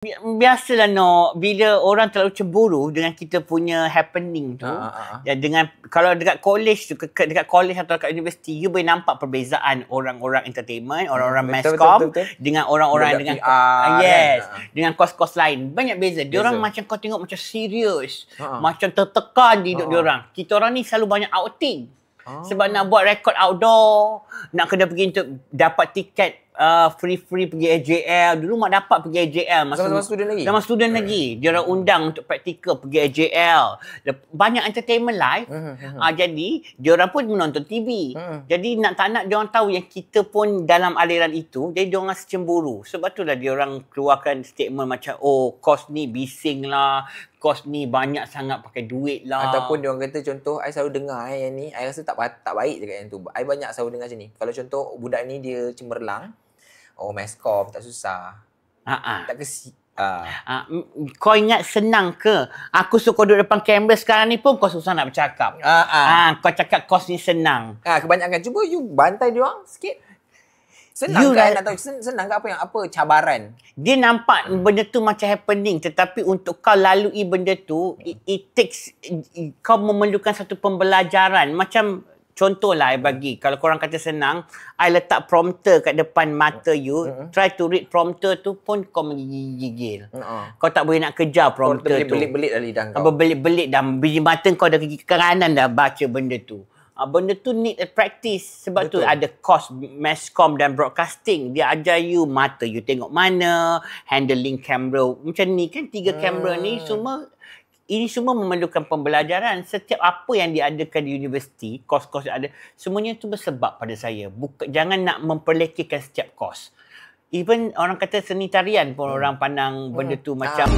Biasalah bila orang terlalu cemburu dengan kita punya happening tu, dengan kalau dekat college tu, dekat college atau dekat universiti, you boleh nampak perbezaan orang-orang entertainment, orang-orang masscom dengan orang-orang dengan PR, dengan kos-kos lain. Banyak beza. Diorang macam kau tengok macam serius, macam tertekan di hidup diorang. Kita orang ni selalu banyak outing. Sebab nak buat rekod outdoor, nak kena pergi untuk dapat tiket free pergi AJL. Dulu mak dapat pergi AJL masa student lagi. Zaman student lagi. Dia orang undang untuk praktikal pergi AJL. Banyak entertainment live. Jadi dia orang pun menonton TV. Jadi tak nak dia orang tahu yang kita pun dalam aliran itu. Jadi dia orang rasa cemburu. Sebab itulah dia orang keluarkan statement macam, oh, kos ni bising lah, kos ni banyak sangat pakai duit lah. Ataupun dia orang kata, contoh, I selalu dengar yang ni, I rasa tak baik dekat yang tu. I banyak selalu dengar macam ni. Kalau contoh budak ni dia cemerlang, oh, masscom tak susah. Tak kesi. Kau ingat senang ke? Aku suka duduk depan kamera sekarang ni pun kau susah nak bercakap. Kau cakap kos ni senang. Kebanyakan cuba you bantai dia orang sikit. Senang kan? Nak tahu senang ke apa cabaran? Dia nampak benda tu macam happening, tetapi untuk kau lalui benda tu, it takes, kau memerlukan satu pembelajaran. Macam contohlah I bagi, kalau korang kata senang, I letak prompter kat depan mata you, try to read prompter tu pun kau menggigil. Kau tak boleh nak kejar prompter tu. Berbelit-belit dah lidah kau. Berbelit-belit dah, biji mata kau dah ke kanan dah baca benda tu. Benda tu need a practice. Sebab tu ada course masscom dan broadcasting. Dia ajar you mata you tengok mana, handling kamera. Macam ni kan, 3 kamera ni ini semua memerlukan pembelajaran. Setiap apa yang diadakan di universiti, kos-kos yang ada, semuanya tu bersebab pada saya. Jangan nak memperlekehkan setiap kos. Even orang kata seni tarian pun orang pandang benda tu macam